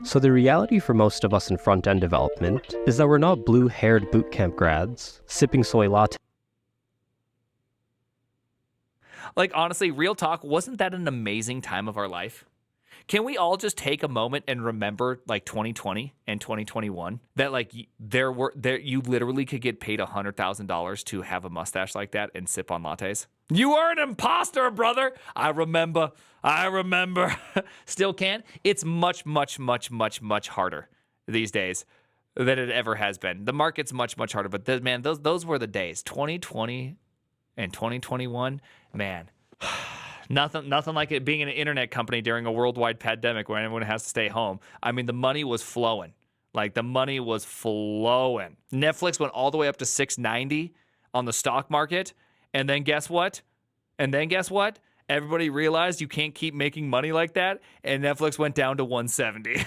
So the reality for most of us in front-end development is that we're not blue-haired bootcamp grads sipping soy latte. Like, honestly, real talk, wasn't that an amazing time of our life? Can we all just take a moment and remember like 2020 and 2021 that like you literally could get paid $100,000 to have a mustache like that and sip on lattes? You are an imposter, brother. I remember. Still can. It's much harder these days than it ever has been. The market's much harder, but those were the days. 2020 and 2021, man. Nothing like it being an internet company during a worldwide pandemic where everyone has to stay home. I mean, the money was flowing. Netflix went all the way up to $690 on the stock market. And then guess what? Everybody realized you can't keep making money like that. And Netflix went down to $170.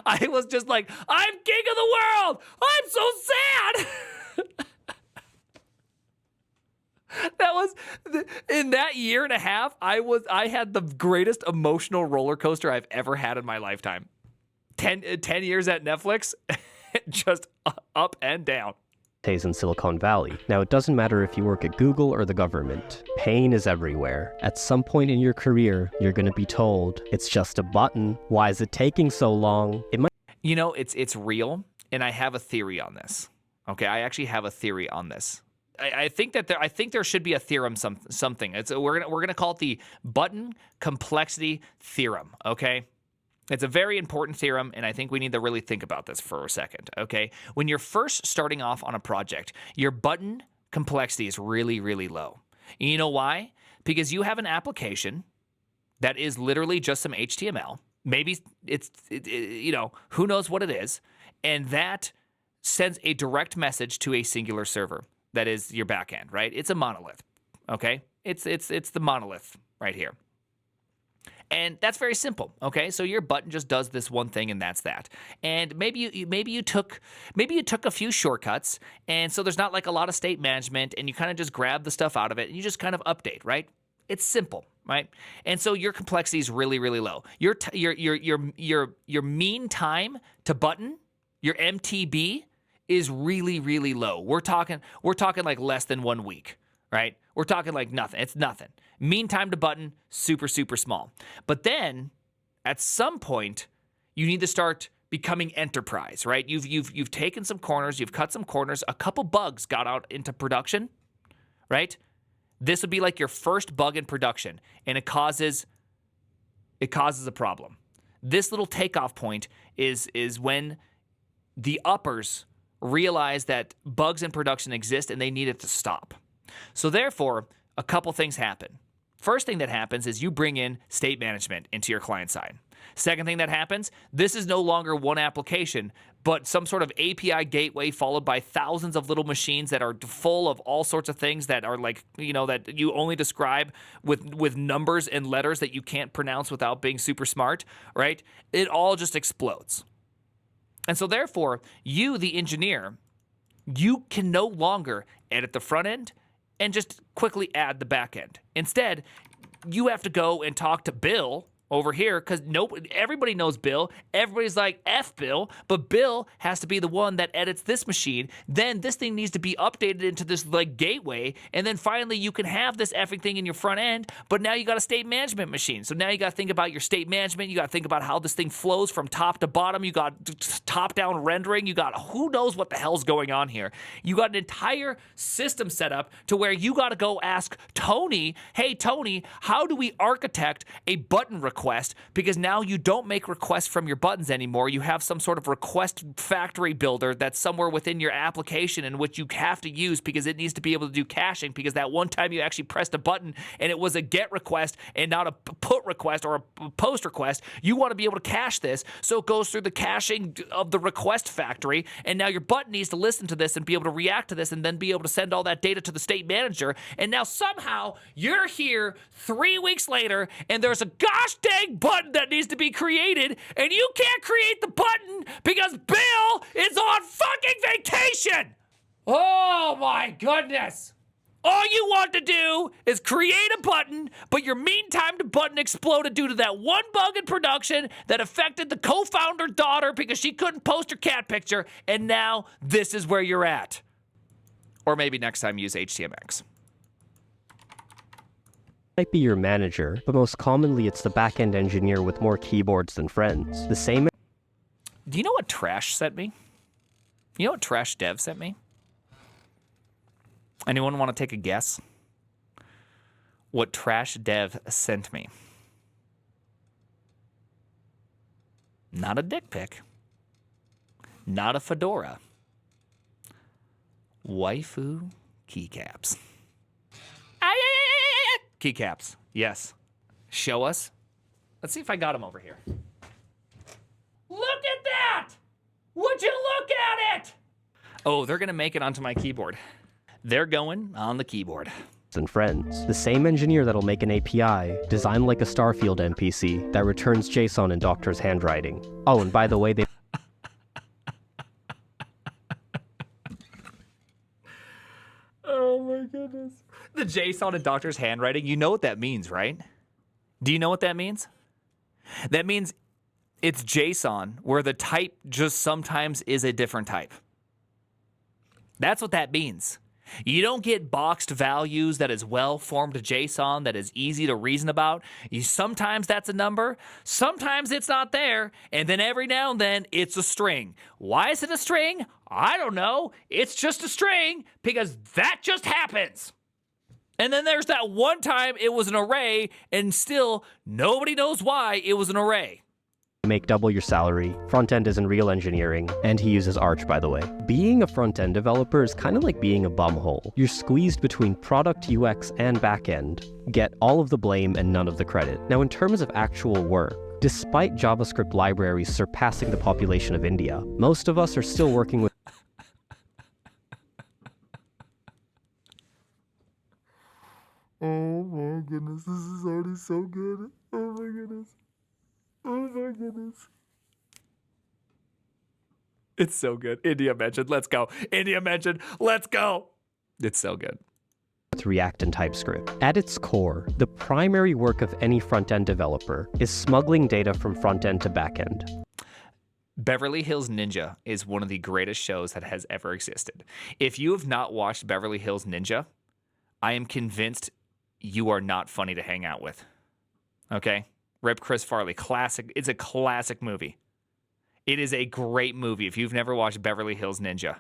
I was just like, I'm king of the world. I'm so sad. That was in that year and a half. I had the greatest emotional roller coaster I've ever had in my lifetime. 10 years at Netflix, just up and down. In Silicon Valley. Now, it doesn't matter if you work at Google or the government. Pain is everywhere. At some point in your career, you're going to be told, it's just a button. Why is it taking so long? It's real, and I have a theory on this. Okay, I actually have a theory on this. I think there should be a theorem something. We're gonna call it the button complexity theorem. Okay, it's a very important theorem, and I think we need to really think about this for a second. Okay, when you're first starting off on a project, your button complexity is really low. And you know why? Because you have an application that is literally just some HTML. Maybe it's who knows what it is, and that sends a direct message to a singular server. That is your backend, right? It's a monolith, okay? It's the monolith right here. And that's very simple, okay? So your button just does this one thing, and that's that. And maybe you took a few shortcuts, and so there's not like a lot of state management, and you kind of just grab the stuff out of it, and you just kind of update, right? It's simple, right? And so your complexity is really low. Your mean time to button, your MTB, is really low. We're talking like less than 1 week, right? We're talking like nothing. It's nothing. Mean time to button, super small. But then at some point, you need to start becoming enterprise, right? You've taken some corners, you've cut some corners, a couple bugs got out into production, right? This would be like your first bug in production, and it causes a problem. This little takeoff point is when the uppers realize that bugs in production exist and they need it to stop. So therefore, a couple things happen. First thing that happens is you bring in state management into your client side. Second thing that happens, this is no longer one application, but some sort of API gateway followed by thousands of little machines that are full of all sorts of things that are like, that you only describe with numbers and letters that you can't pronounce without being super smart, right? It all just explodes. And so therefore, you, the engineer, you can no longer edit the front end and just quickly add the back end. Instead, you have to go and talk to Bill over here because everybody knows Bill. Everybody's like, F Bill, but Bill has to be the one that edits this machine. Then this thing needs to be updated into this like gateway, and then finally you can have this effing thing in your front end, but now you got a state management machine. So now you got to think about your state management. You got to think about how this thing flows from top to bottom. You got top-down rendering. You got who knows what the hell's going on here. You got an entire system set up to where you got to go ask Tony, hey, Tony, how do we architect a button request? Because now you don't make requests from your buttons anymore. You have some sort of request factory builder that's somewhere within your application in which you have to use because it needs to be able to do caching, because that one time you actually pressed a button and it was a get request and not a put request or a post request. You want to be able to cache this, so it goes through the caching of the request factory, and now your button needs to listen to this and be able to react to this and then be able to send all that data to the state manager. And now somehow you're here 3 weeks later and there's a gosh dang button that needs to be created, and you can't create the button because Bill is on fucking vacation. Oh my goodness. All you want to do is create a button, but your mean time to button exploded due to that one bug in production that affected the co-founder daughter because she couldn't post her cat picture, and now this is where you're at. Or maybe next time use HTMX. Might be your manager, but most commonly it's the backend engineer with more keyboards than friends. The same. Do you know what Trash sent me? You know what Trash Dev sent me? Anyone want to take a guess? What Trash Dev sent me? Not a dick pic. Not a fedora. Waifu keycaps. Keycaps, yes. Show us. Let's see if I got them over here. Look at that! Would you look at it? Oh, they're going to make it onto my keyboard. They're going on the keyboard. And friends. The same engineer that'll make an API, designed like a Starfield NPC, that returns JSON in Doctor's handwriting. Oh, and by the way, they... Oh my goodness. The JSON in Doctor's handwriting, you know what that means, right? Do you know what that means? That means it's JSON where the type just sometimes is a different type. That's what that means. You don't get boxed values that is well-formed JSON that is easy to reason about. Sometimes that's a number, sometimes it's not there, and then every now and then it's a string. Why is it a string? I don't know. It's just a string because that just happens. And then there's that one time it was an array, and still nobody knows why it was an array. Make double your salary. Frontend isn't real engineering, and he uses Arch, by the way. Being a front-end developer is kind of like being a bumhole. You're squeezed between product, UX, and backend. Get all of the blame and none of the credit. Now, in terms of actual work, despite JavaScript libraries surpassing the population of India, most of us are still working with Oh my goodness, this is already so good. Oh my goodness. Oh my goodness. It's so good. India mentioned, let's go. India mentioned, let's go. It's so good. React and TypeScript. At its core, the primary work of any front-end developer is smuggling data from front-end to back-end. Beverly Hills Ninja is one of the greatest shows that has ever existed. If you have not watched Beverly Hills Ninja, I am convinced you are not funny to hang out with. Okay? Rip Chris Farley. Classic. It's a classic movie. It is a great movie if you've never watched Beverly Hills Ninja.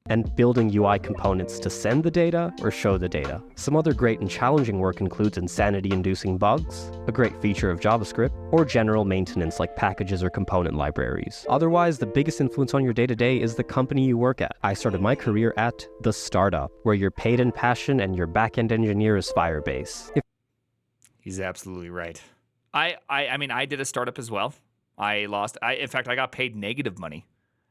And building UI components to send the data or show the data. Some other great and challenging work includes insanity-inducing bugs, a great feature of JavaScript, or general maintenance like packages or component libraries. Otherwise, the biggest influence on your day-to-day is the company you work at. I started my career at the startup, where you're paid in passion and your back-end engineer is Firebase. He's absolutely right. I mean, I did a startup as well. In fact, I got paid negative money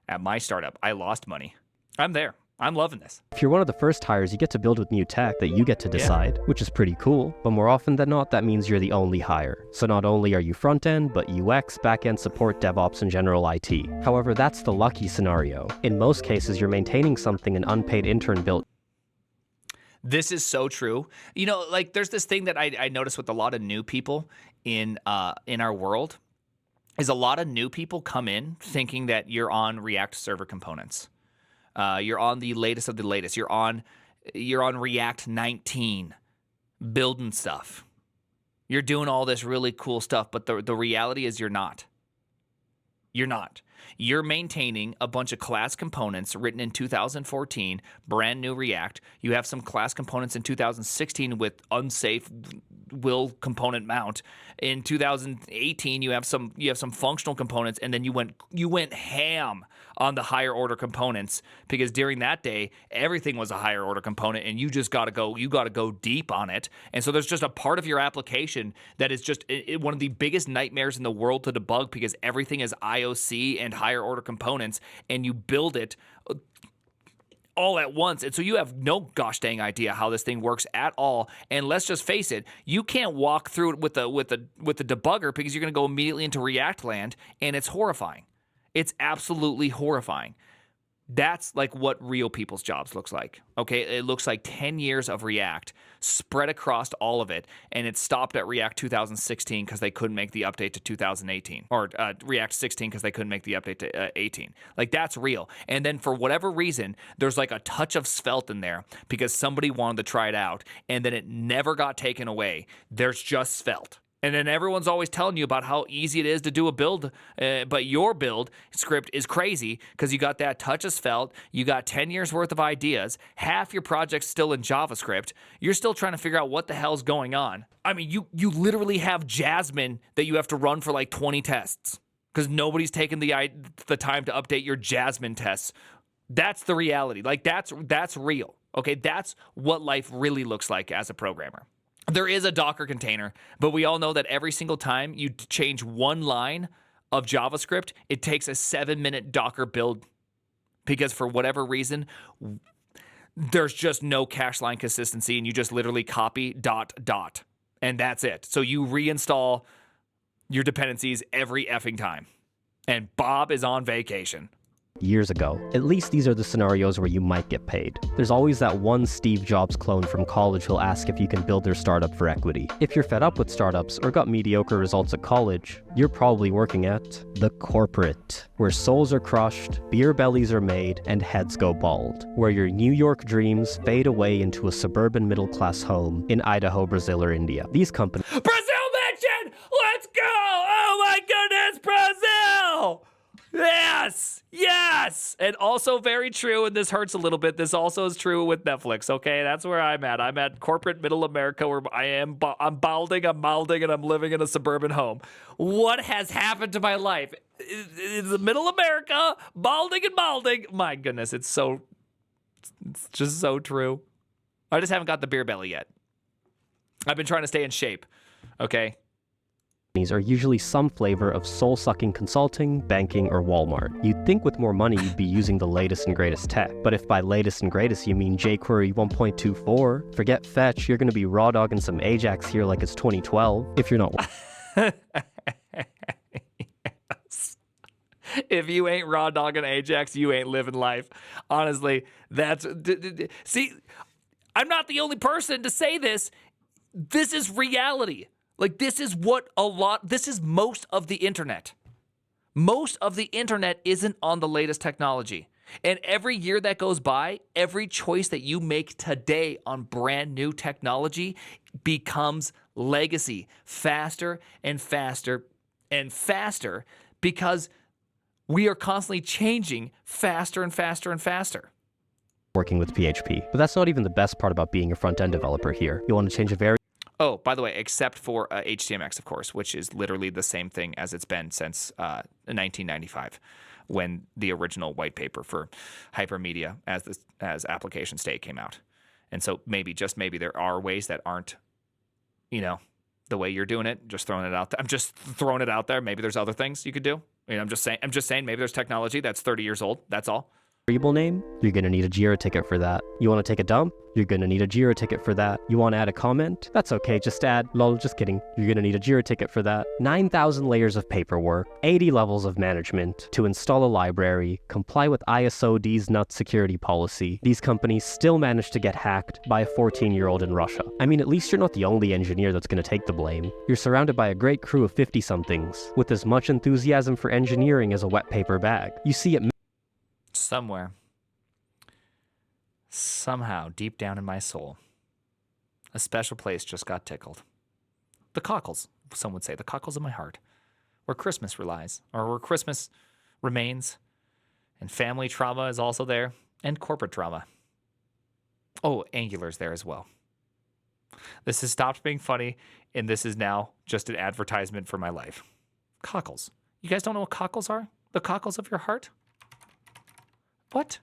at my startup. I lost money. I'm there. I'm loving this. If you're one of the first hires, you get to build with new tech that you get to decide, which is pretty cool. But more often than not, that means you're the only hire. So not only are you front-end, but UX, back-end support, DevOps, and general IT. However, that's the lucky scenario. In most cases, you're maintaining something an unpaid intern built. This is so true. You know, like there's this thing that I notice with a lot of new people in our world, is a lot of new people come in thinking that you're on React server components. You're on the latest of the latest. You're on React 19 building stuff. You're doing all this really cool stuff, but the reality is you're not. You're not. You're maintaining a bunch of class components written in 2014, brand new React. You have some class components in 2016 with unsafe will component mount. In 2018, you have some functional components, and then you went ham on the higher order components because during that day everything was a higher order component, and you got to go deep on it. And so there's just a part of your application that is just one of the biggest nightmares in the world to debug because everything is IOC and higher order components, and you build it all at once, and so you have no gosh dang idea how this thing works at all. And let's just face it, you can't walk through it with the debugger because you're going to go immediately into React land, and it's horrifying. It's absolutely horrifying. That's like what real people's jobs looks like. Okay, it looks like 10 years of React spread across all of it, and it stopped at React 2016 because they couldn't make the update to 2018, or React 16 because they couldn't make the update to 18. Like, that's real. And then for whatever reason, there's like a touch of Svelte in there because somebody wanted to try it out, and then it never got taken away. There's just Svelte. And then everyone's always telling you about how easy it is to do a build, but your build script is crazy because you got that touch of Svelte, you got 10 years worth of ideas, half your project's still in JavaScript, you're still trying to figure out what the hell's going on. I mean, you literally have Jasmine that you have to run for like 20 tests because nobody's taken the time to update your Jasmine tests. That's the reality. Like, that's real. Okay, that's what life really looks like as a programmer. There is a Docker container, but we all know that every single time you change one line of JavaScript, it takes a 7-minute Docker build because for whatever reason, there's just no cache line consistency, and you just literally copy ... and that's it. So you reinstall your dependencies every effing time. And Bob is on vacation. Years ago. At least these are the scenarios where you might get paid. There's always that one Steve Jobs clone from college who'll ask if you can build their startup for equity. If you're fed up with startups or got mediocre results at college, you're probably working at the corporate, where souls are crushed, beer bellies are made, and heads go bald, where your New York dreams fade away into a suburban middle-class home in Idaho, Brazil, or India. These companies— Brazil mentioned! Let's go! Oh my goodness, Brazil! Yes! Yes! And also very true, and this hurts a little bit, this also is true with Netflix, okay? That's where I'm at. I'm at corporate middle America where I'm balding, I'm molding, and I'm living in a suburban home. What has happened to my life? It's the middle America, balding and balding. My goodness, it's just so true. I just haven't got the beer belly yet. I've been trying to stay in shape, okay? are usually some flavor of soul-sucking consulting, banking, or Walmart. You'd think with more money you'd be using the latest and greatest tech, but if by latest and greatest you mean jQuery 1.24, forget Fetch, you're gonna be raw dogging some Ajax here like it's 2012, if you're not— Yes. If you ain't raw dogging Ajax, you ain't living life. Honestly, that's... See, I'm not the only person to say this. This is reality. Like, this is this is most of the internet. Most of the internet isn't on the latest technology. And every year that goes by, every choice that you make today on brand new technology becomes legacy faster and faster and faster because we are constantly changing faster and faster and faster. Working with PHP. But that's not even the best part about being a front-end developer here. You want to change a very— Oh, by the way, except for HTMX, of course, which is literally the same thing as it's been since 1995, when the original white paper for hypermedia as application state came out. And so maybe, just maybe, there are ways that aren't, the way you're doing it. Just throwing it out there. I'm just throwing it out there. Maybe there's other things you could do. I'm just saying. Maybe there's technology that's 30 years old. That's all. Variable name? You're gonna need a Jira ticket for that. You wanna take a dump? You're gonna need a Jira ticket for that. You wanna add a comment? That's okay, just add. Lol, just kidding. You're gonna need a Jira ticket for that. 9,000 layers of paperwork, 80 levels of management to install a library, comply with ISO D's nut security policy. These companies still manage to get hacked by a 14-year-old in Russia. I mean, at least you're not the only engineer that's gonna take the blame. You're surrounded by a great crew of 50-somethings with as much enthusiasm for engineering as a wet paper bag. You see it somewhere, somehow, deep down in my soul, a special place just got tickled. The cockles, some would say, the cockles of my heart, where Christmas relies, or where Christmas remains, and family trauma is also there, and corporate drama. Oh, Angular's there as well. This has stopped being funny, and this is now just an advertisement for my life. Cockles. You guys don't know what cockles are? The cockles of your heart? What?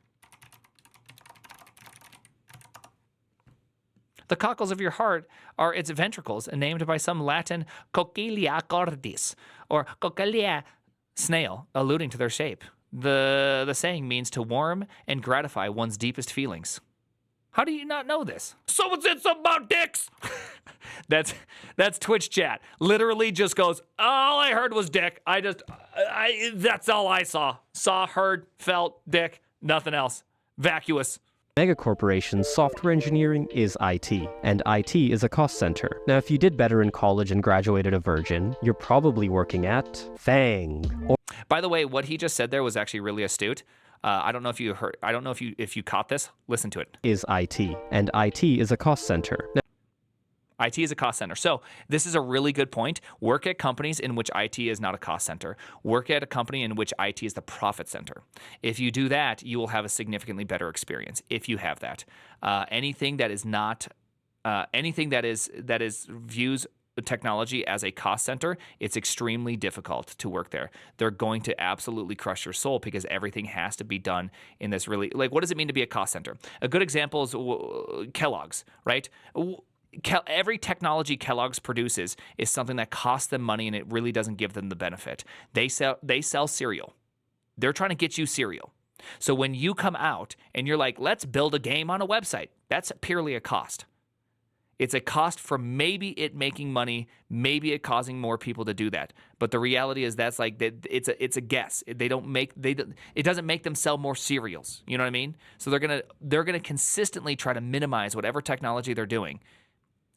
The cockles of your heart are its ventricles, named by some Latin coccilia cordis, or coccilia snail, alluding to their shape. The saying means to warm and gratify one's deepest feelings. How do you not know this? Someone said something about dicks! That's Twitch chat. Literally just goes, all I heard was dick. That's all I saw. Saw, heard, felt, dick. Nothing else. Vacuous. Megacorporations, software engineering is IT, and IT is a cost center. Now, if you did better in college and graduated a virgin, you're probably working at FANG. By the way, what he just said there was actually really astute. I don't know if you heard. I don't know if you caught this. Listen to it. Is IT, and IT is a cost center. Now, IT is a cost center. So this is a really good point. Work at companies in which IT is not a cost center. Work at a company in which IT is the profit center. If you do that, you will have a significantly better experience. If you have that, anything that is not, anything that is views technology as a cost center, it's extremely difficult to work there. They're going to absolutely crush your soul because everything has to be done in this really, like, what does it mean to be a cost center? A good example is Kellogg's, right? Every technology Kellogg's produces is something that costs them money and it really doesn't give them the benefit. They sell cereal. They're trying to get you cereal. So when you come out and you're like, let's build a game on a website, that's purely a cost. It's a cost for maybe it making money, maybe it causing more people to do that. But the reality is that's like it's a guess. It doesn't make them sell more cereals. You know what I mean? So they're gonna consistently try to minimize whatever technology they're doing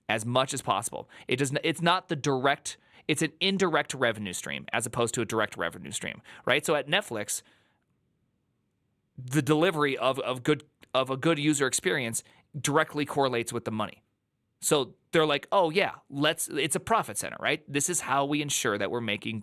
as much as possible. It's not the direct, it's an indirect revenue stream as opposed to a direct revenue stream, right? So at Netflix, the delivery of a good user experience directly correlates with the money. So they're like, oh yeah, it's a profit center, right? This is how we ensure that we're making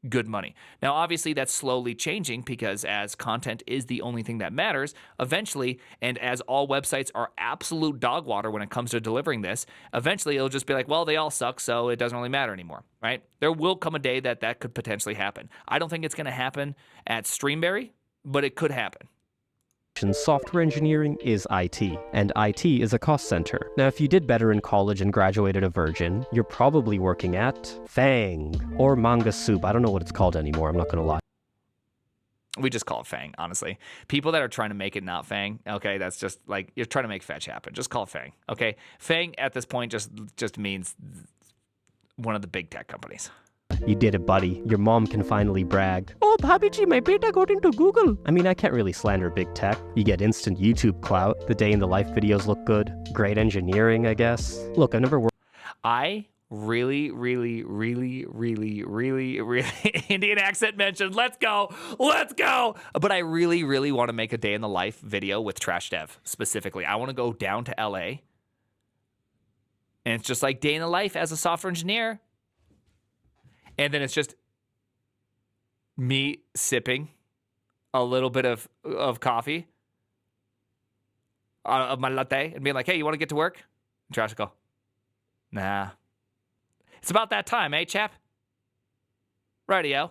good money. Now, obviously, that's slowly changing because as content is the only thing that matters, eventually, and as all websites are absolute dog water when it comes to delivering this, eventually it'll just be like, well, they all suck, so it doesn't really matter anymore, right? There will come a day that could potentially happen. I don't think it's going to happen at Streamberry, but it could happen. Software engineering is IT, and IT is a cost center. Now, if you did better in college and graduated a virgin, you're probably working at FANG or Manga Soup. I don't know what it's called anymore, I'm not going to lie. We just call it FANG, honestly. People that are trying to make it not FANG, okay, that's just like, you're trying to make fetch happen. Just call it FANG, okay? FANG at this point just means one of the big tech companies. You did it, buddy. Your mom can finally brag. Oh, Bhabiji, my beta got into Google. I mean, I can't really slander big tech. You get instant YouTube clout. The day in the life videos look good. Great engineering, I guess. Look, I've never worked. I really Indian accent mentioned. Let's go. But I really want to make a day in the life video with Trash Dev specifically. I want to go down to LA. And it's just like day in the life as a software engineer. And then it's just me sipping a little bit of coffee of my latte and being like, hey, you want to get to work? And Trash will go, nah. It's about that time, eh, chap? Rightio.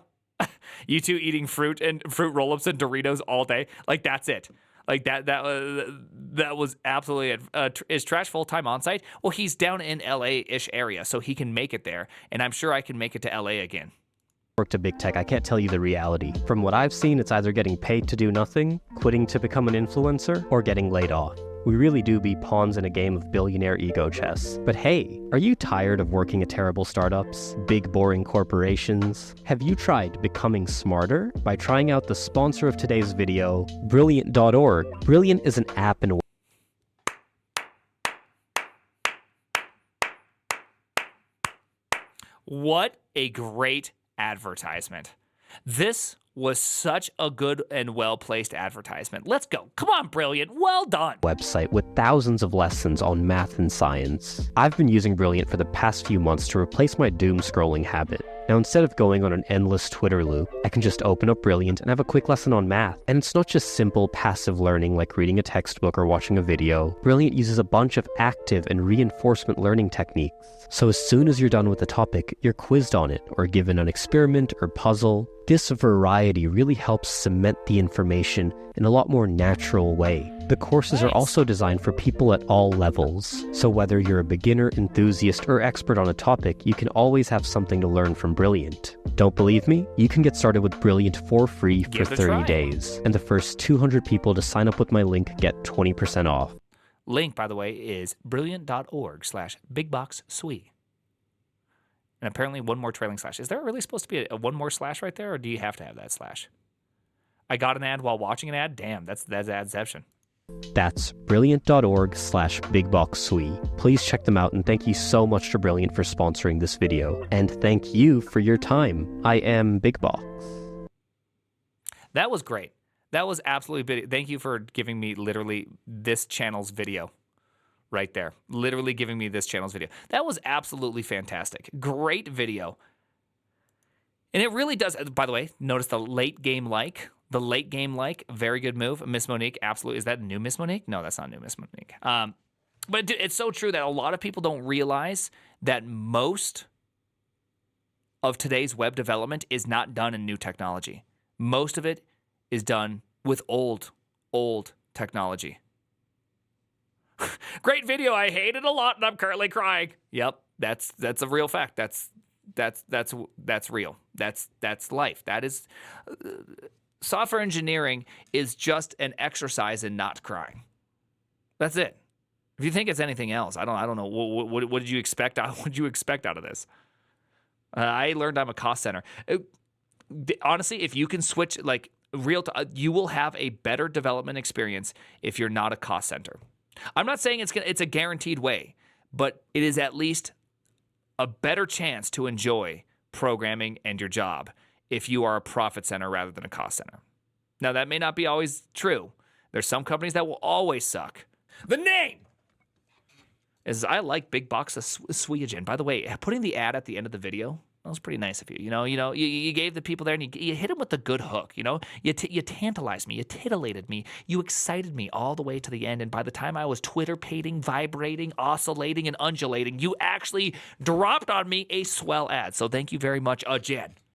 You two eating fruit roll-ups and Doritos all day. Like, that's it. Like, that was absolutely it. Is Trash full-time on-site? Well, he's down in LA-ish area, so he can make it there. And I'm sure I can make it to LA again. Work to big tech, I can't tell you the reality. From what I've seen, it's either getting paid to do nothing, quitting to become an influencer, or getting laid off. We really do be pawns in a game of billionaire ego chess. But hey, are you tired of working at terrible startups, big boring corporations? Have you tried becoming smarter by trying out the sponsor of today's video, Brilliant.org? Brilliant is an app and What a great advertisement. This was such a good and well-placed advertisement. Let's go. Come on, Brilliant. Well done. Website with thousands of lessons on math and science. I've been using Brilliant for the past few months to replace my doom scrolling habit. Now, instead of going on an endless Twitter loop, I can just open up Brilliant and have a quick lesson on math. And it's not just simple passive learning like reading a textbook or watching a video. Brilliant uses a bunch of active and reinforcement learning techniques. So as soon as you're done with the topic, you're quizzed on it or given an experiment or puzzle. This variety really helps cement the information in a lot more natural way. The courses are also designed for people at all levels. So whether you're a beginner, enthusiast, or expert on a topic, you can always have something to learn from Brilliant. Don't believe me? You can get started with Brilliant for free for 30 days. And the first 200 people to sign up with my link get 20% off. Link, by the way, is brilliant.org/bigboxsui. And apparently one more trailing slash. Is there really supposed to be a one more slash right there, or do you have to have that slash? I got an ad while watching an ad. Damn, that's adception. That's brilliant.org/bigboxsui. Please check them out, and thank you so much to Brilliant for sponsoring this video. And thank you for your time. I am Big Box. That was great. That was absolutely thank you for giving me literally this channel's video right there. Literally giving me this channel's video. That was absolutely fantastic. Great video. And it really does, by the way, notice the late game like. The late game like, very good move. Miss Monique, absolutely. Is that new Miss Monique? No, that's not new Miss Monique. But it's so true that a lot of people don't realize that most of today's web development is not done in new technology. Most of it is done with old technology. Great video. I hate it a lot, and I'm currently crying. Yep, that's a real fact. That's real. That's life. That is. Software engineering is just an exercise in not crying. That's it. If you think it's anything else, I don't know. What did you expect? What did you expect out of this? I learned I'm a cost center. Honestly, if you can switch you will have a better development experience if you're not a cost center. I'm not saying it's a guaranteed way, but it is at least a better chance to enjoy programming and your job if you are a profit center rather than a cost center. Now, that may not be always true. There's some companies that will always suck. The name is I like Big Box of Sweagen. By the way, putting the ad at the end of the video, that was pretty nice of you. You gave the people there, and you hit them with a good hook. You tantalized me, you titillated me, you excited me all the way to the end. And by the time I was Twitter-pating, vibrating, oscillating, and undulating, you actually dropped on me a swell ad. So thank you very much again.